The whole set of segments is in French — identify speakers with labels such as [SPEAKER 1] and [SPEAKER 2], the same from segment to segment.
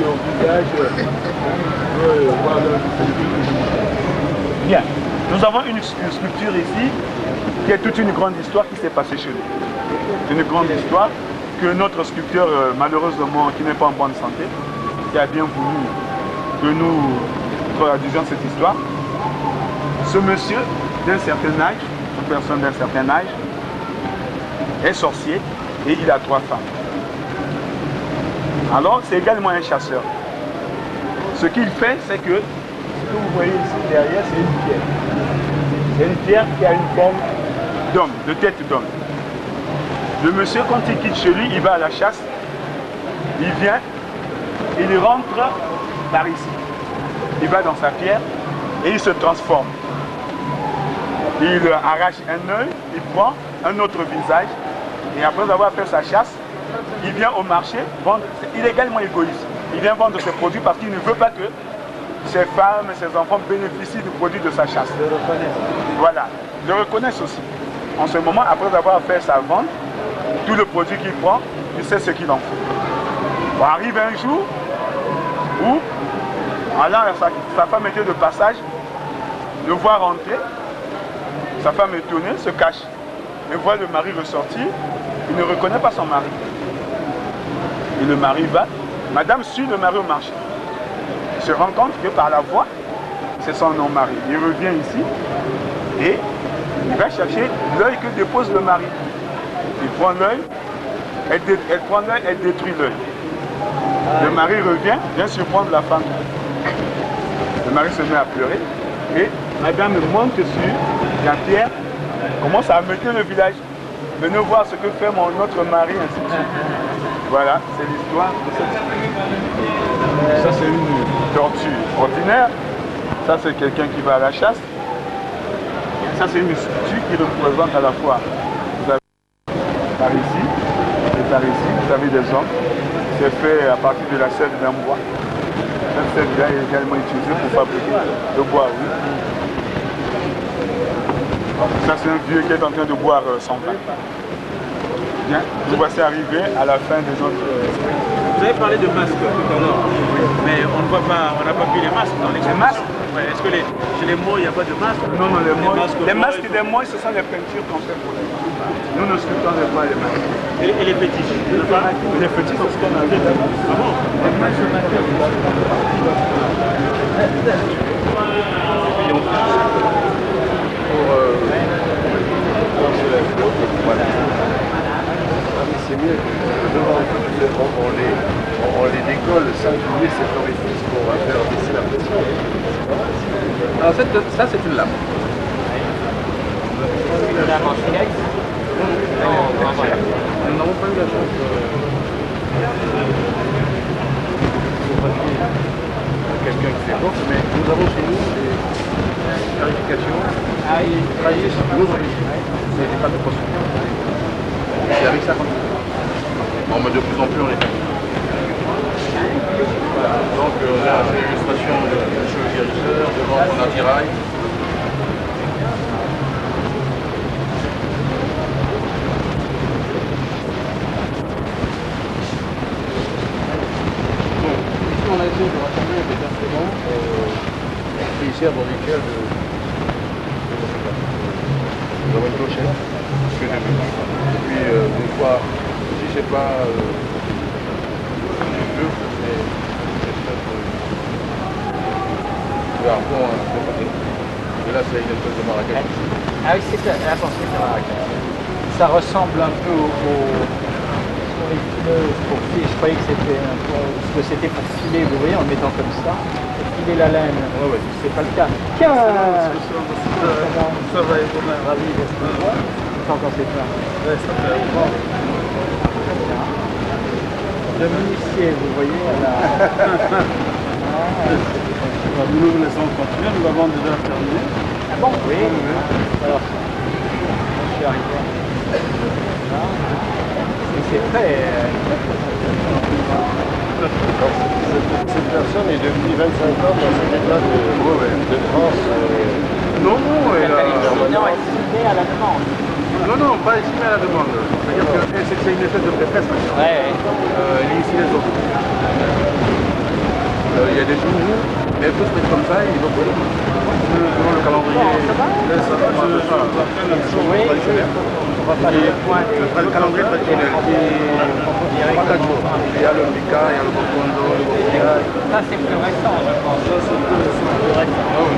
[SPEAKER 1] leur visage, voir leur
[SPEAKER 2] Bien. Nous avons une sculpture ici qui est toute une grande histoire qui s'est passée chez nous. Une grande histoire que notre sculpteur, malheureusement, qui n'est pas en bonne santé, qui a bien voulu que nous traduisions cette histoire. Ce monsieur d'un certain âge, une personne d'un certain âge, est sorcier et il a 3 femmes. Alors, c'est également un chasseur. Ce qu'il fait, c'est que ce que vous voyez ici derrière, c'est une pierre. C'est une pierre qui a une forme d'homme, de tête d'homme. Le monsieur, quand il quitte chez lui, il va à la chasse, il vient, il rentre par ici. Il va dans sa pierre et il se transforme. Il arrache un œil, il prend un autre visage et après avoir fait sa chasse, il vient au marché vendre. Il est également égoïste. Il vient vendre ses produits parce qu'il ne veut pas que ses femmes et ses enfants bénéficient du produit de sa chasse.
[SPEAKER 1] le reconnaissent.
[SPEAKER 2] Voilà, le reconnaissent aussi. En ce moment, après avoir fait sa vente, tout le produit qu'il prend, il sait ce qu'il en fait. Bon, arrive un jour où, allant, sa femme était de passage, le voit rentrer, sa femme étonnée se cache, et voit le mari ressortir, il ne reconnaît pas son mari. Et le mari va, madame suit le mari au marché. Il se rend compte que par la voix, c'est son mari. Il revient ici et il va chercher l'œil que dépose le mari. Il prend l'œil, elle prend l'œil, elle détruit l'œil. Le mari revient, vient surprendre la femme. Le mari se met à pleurer et madame monte sur la pierre, commence à ameuter le village. Venez voir ce que fait notre mari, ainsi de suite. Voilà, c'est l'histoire de cette sculpture. Ça, c'est une tortue ordinaire. Ça, c'est quelqu'un qui va à la chasse. Ça, c'est une statue qui représente à la fois, vous avez par ici et par ici, vous avez des hommes. C'est fait à partir de la sève d'un bois. Cette sève-là est également utilisée pour fabriquer le bois, oui. Ça, c'est un vieux qui est en train de boire son pain. Bien, nous voici arrivés à la fin des autres.
[SPEAKER 1] Vous avez parlé de masques tout à l'heure, mais on ne voit pas, on n'a pas vu les masques dans les masques. Ouais, est-ce que chez les mots, il n'y a pas de masques?
[SPEAKER 2] Non, non, les masques des mots, ce sont les peintures qu'on fait pour les mots. Nous ne sculptons pas les masques.
[SPEAKER 1] Et les fétiches?
[SPEAKER 2] Les fétiches, c'est ce qu'on a vu.
[SPEAKER 1] Ah bon?
[SPEAKER 3] C'est mieux devant on les décolle sans oublier cet orifice pour faire baisser la pression.
[SPEAKER 4] Alors ça c'est une lame.
[SPEAKER 5] Une lame en silex?
[SPEAKER 4] Nous n'avons pas eu la chance de quelqu'un qui fait force, mais nous avons chez nous des clarifications travaillées sur nos origines. Ce n'était pas de construction. C'est avec ça qu'on fait. Bon, mais de plus en plus on est fait. Voilà. Donc on a fait l'illustration de cheveux guérisseurs, de vente en attirail. Bon, ici on a essayé de rassembler des instruments ici à bord desquels nous avons une clochette que j'ai vue. Et puis des fois, si c'est pas dur, c'est le harpon de côté. Et là c'est une espèce de maracas.
[SPEAKER 5] Ah oui, c'est ça. Attends, c'est ça. Ça ressemble un peu sur les pneus pour filer. Je croyais que c'était que c'était pour filer, vous voyez, en le mettant comme ça. Filer la laine.
[SPEAKER 4] Ouais, ouais.
[SPEAKER 5] C'est pas le cas. Tiens,
[SPEAKER 1] Ça va être bien ravi.
[SPEAKER 5] encore c'est plein.
[SPEAKER 1] Ouais, ça fait
[SPEAKER 5] Le municier, vous voyez, là.
[SPEAKER 1] Nous nous laissons continuer, nous l'avons déjà terminé.
[SPEAKER 5] Ah bon? Oui. Alors, je suis arrivé. Là. Et c'est très...
[SPEAKER 3] Cette personne est devenue 25 ans dans cet état de transe.
[SPEAKER 4] Non, non, elle a...
[SPEAKER 5] Non, elle est filmée à la demande.
[SPEAKER 4] Non, non, pas ici mais à la demande. C'est-à-dire que c'est une espèce de prêtresse.
[SPEAKER 5] Ouais.
[SPEAKER 4] Elle est ici les autres. il y a des jours où elle peut se mettre comme ça et ils vont selon le calendrier. Là, ça va, traditionnel. Le calendrier traditionnel qui est 3-4 jours. Il y a le Mika, il y a le Bokondo, le Bokondo.
[SPEAKER 5] Ça c'est plus récent, je pense. Ça c'est plus récent.
[SPEAKER 4] Ah oui.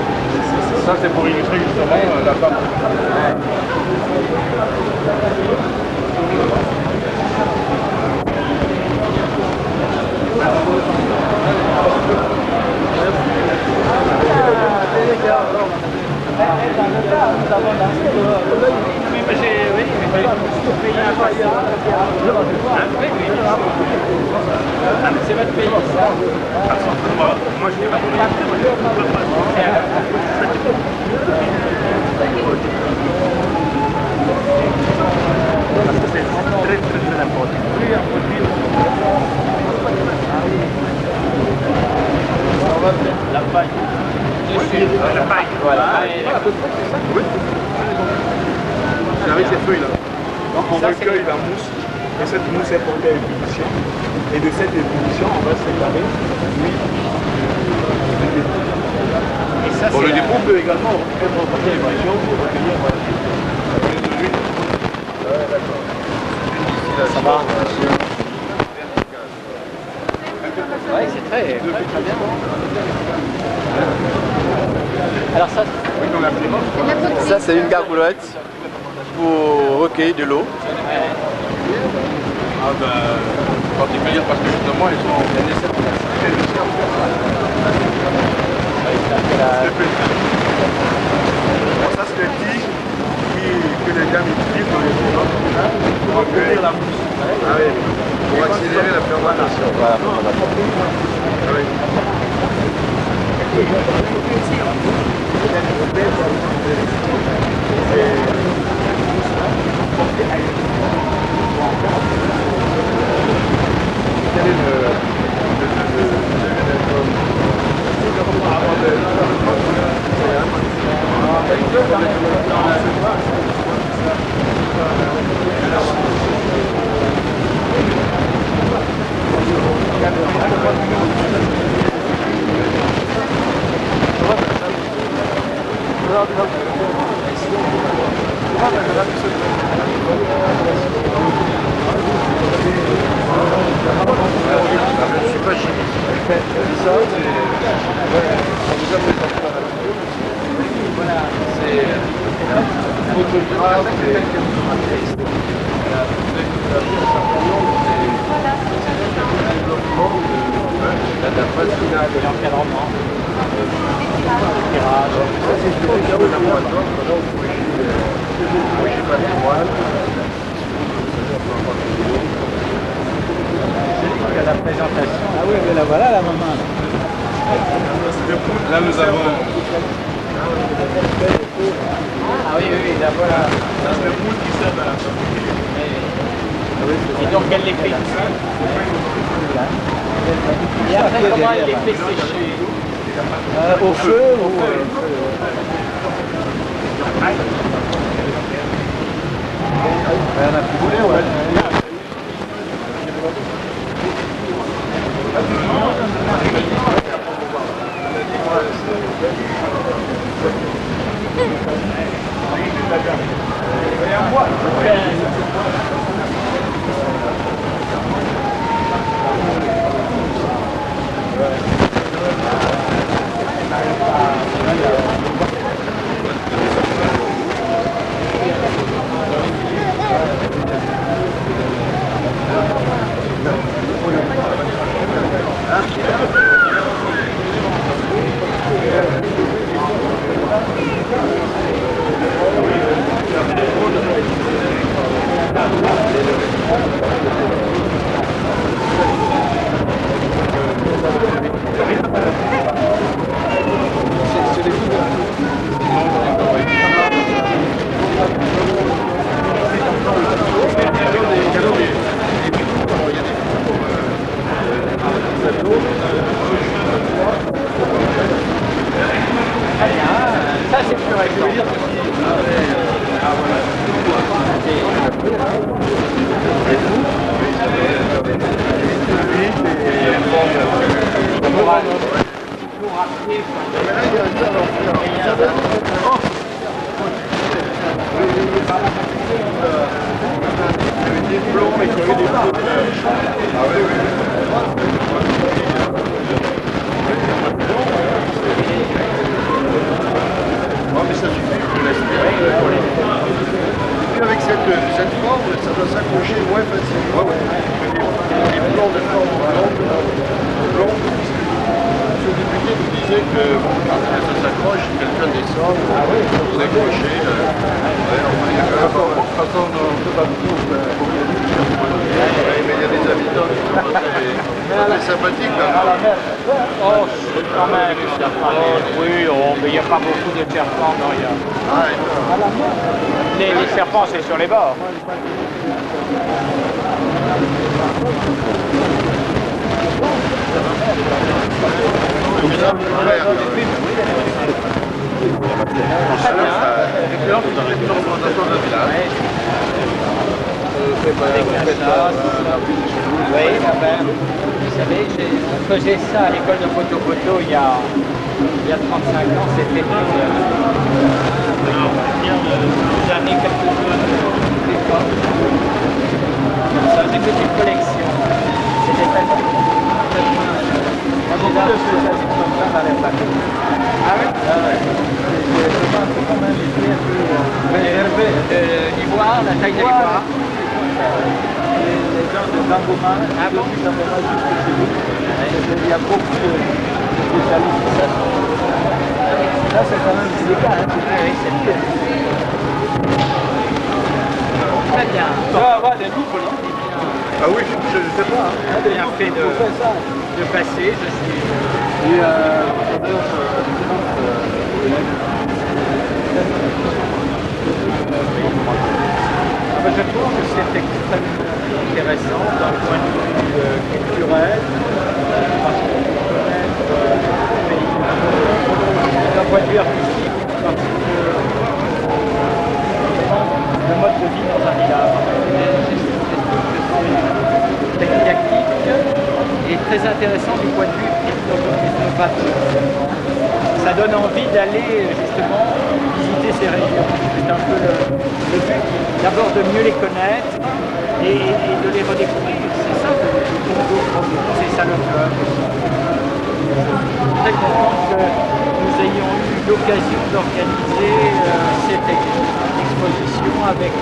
[SPEAKER 4] Ça c'est pour illustrer justement la femme.
[SPEAKER 5] C'est votre pays, ça.
[SPEAKER 1] Moi, je n'ai pas parce que c'est très important. La paille. La paille. Voilà.
[SPEAKER 4] Oui. C'est avec ces feuilles-là. Donc on recueille la mousse, et cette mousse est portée à ébullition. Et de cette ébullition, on va séparer l'huile du dépôt.
[SPEAKER 5] Et ça,
[SPEAKER 4] Bon, le dépôt peut également être porté à ébullition pour recueillir de l'huile. Ouais, d'accord.
[SPEAKER 5] Ça va. Oui, c'est très bien. Alors ça,
[SPEAKER 3] Ça, c'est une gargoulette pour recueillir de l'eau.
[SPEAKER 4] Ah ben, particulière parce que justement, ils sont en essai de ça, c'est le tige que les gens utilisent dans les journaux pour recueillir la mousse. Ah oui, pour accélérer la fermentation. Voilà, ah oui. Quel est je ne suis pas chimiste. Ça, c'est photographe la phase finale et l'encadrement. Ça, c'est le laboratoire. Là, on corrige pas les voiles.
[SPEAKER 5] à la présentation. Ah oui, mais la voilà la maman.
[SPEAKER 4] Là, nous avons.
[SPEAKER 5] Ah oui, oui, la voilà.
[SPEAKER 1] Ça, c'est le moule qui sert à la sortie.
[SPEAKER 5] Et donc elle les fait ici. Et après, comment elle les fait sécher au feu ou ça c'est plus récent.
[SPEAKER 4] Et
[SPEAKER 3] Mais là, il y a un tas d'enfer. Des plombs et qu'il y a des plombs. Ah oui, oui. Non, mais ça suffit, je laisse pour les. Et puis avec cette forme, ça doit s'accrocher moins facilement. Les plombs de forme blonde, ce député nous disait que quand ça s'accroche, quelqu'un descend, vous accrochez. Mais il y a des habitants qui sont très sympathiques là.
[SPEAKER 5] Oh, quand même, oui, mais il n'y a pas beaucoup de serpents. Non, il y a... les serpents, c'est sur les bords. Oui, vous savez, on faisait ça à l'école de photo il y a 35 ans, c'était j'en ai quelques-uns d'époque. Ça, j'ai une petite collection. C'était tellement on est là, c'est ça, c'est comme ça dans les plateaux. Ah oui? Je pense que quand même, l'ivoire, la taille de l'ivoire. Les gens de Dangoma, depuis Dangoma jusqu'à chez nous, il y a beaucoup de spécialistes. Ça, c'est quand même délicat, hein? Oui, c'est bien. Très bien. Ça va avoir des loups, non?
[SPEAKER 3] Ah oui, je ne sais pas.
[SPEAKER 5] J'ai bien fait de passer, je suis... Je trouve que c'est extrêmement intéressant d'un point de vue culturel, parce qu'on peut connaître le pays. D'un point de vue artistique, parce que le mode de vie dans un village, c'est didactique et très intéressant du point de vue ethnographie. Ça donne envie d'aller justement visiter ces régions. C'est un peu le but, d'abord de mieux les connaître et de les redécouvrir. C'est ça le Congo, c'est ça le club. Je suis très content que nous ayons eu l'occasion d'organiser cette exposition avec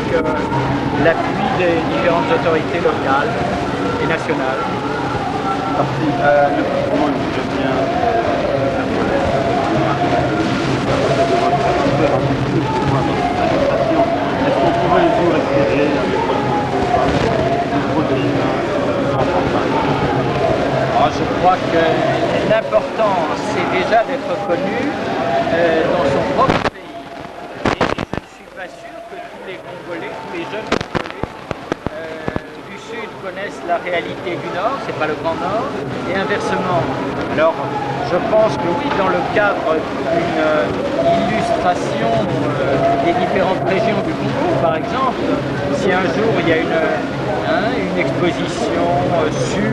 [SPEAKER 5] l'appui des différentes autorités locales et nationales.
[SPEAKER 1] Merci. Comment je viens est-ce qu'on pourrait vous référer à des
[SPEAKER 5] Je crois que l'important, c'est déjà d'être connu dans son propre pays. Et je ne suis pas sûr que tous les Congolais, tous les jeunes Congolais du Sud connaissent la réalité du Nord, c'est pas le Grand Nord, et inversement. Alors, je pense que oui, dans le cadre d'une illustration des différentes régions du Congo, par exemple, si un jour il y a une exposition sur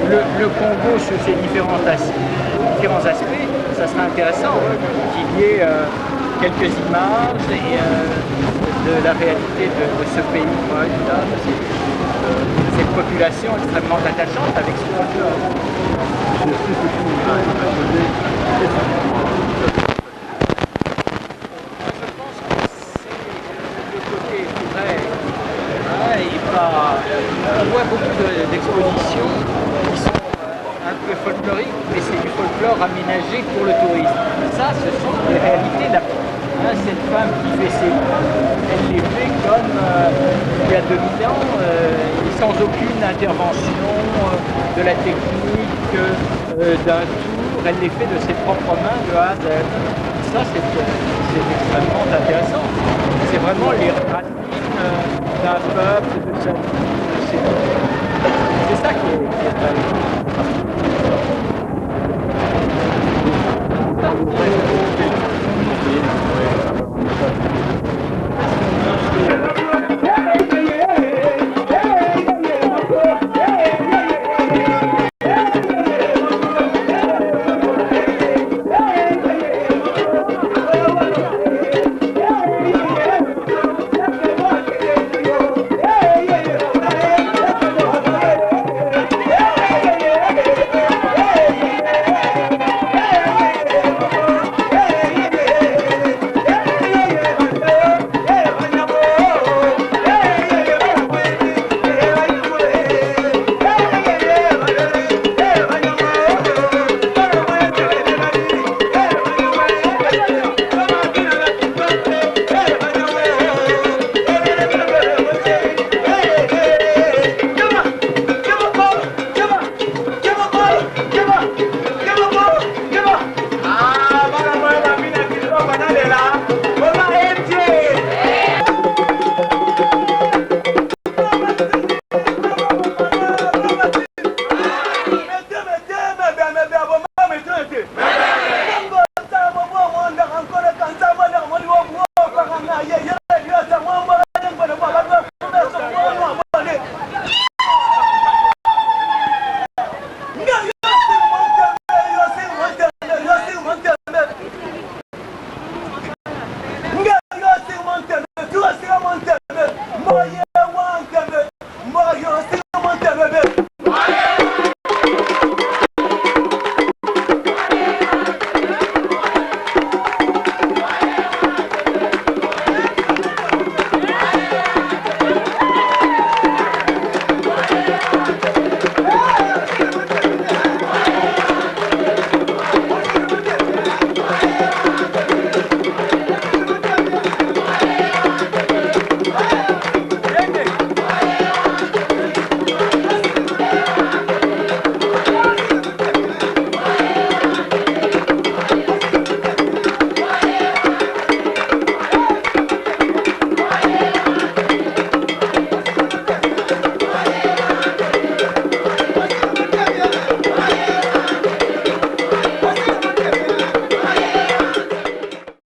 [SPEAKER 5] le Congo sous ses différents aspects, ça serait intéressant qu'il y ait quelques images de la réalité de ce pays, de cette population extrêmement attachante avec ce folklore. Je pense que c'est le côté vrai. On voit beaucoup d'expositions qui sont un peu folkloriques, mais c'est du folklore aménagé pour le tourisme. Ça, ce sont des réalités là. Cette femme qui fait ses cours, elle les fait comme il y a 2000 ans, sans aucune intervention de la technique, d'un tour, elle les fait de ses propres mains de A à Z. Ça, c'est extrêmement intéressant. C'est vraiment les racines d'un peuple, de sa vie, de ses... C'est ça qui est très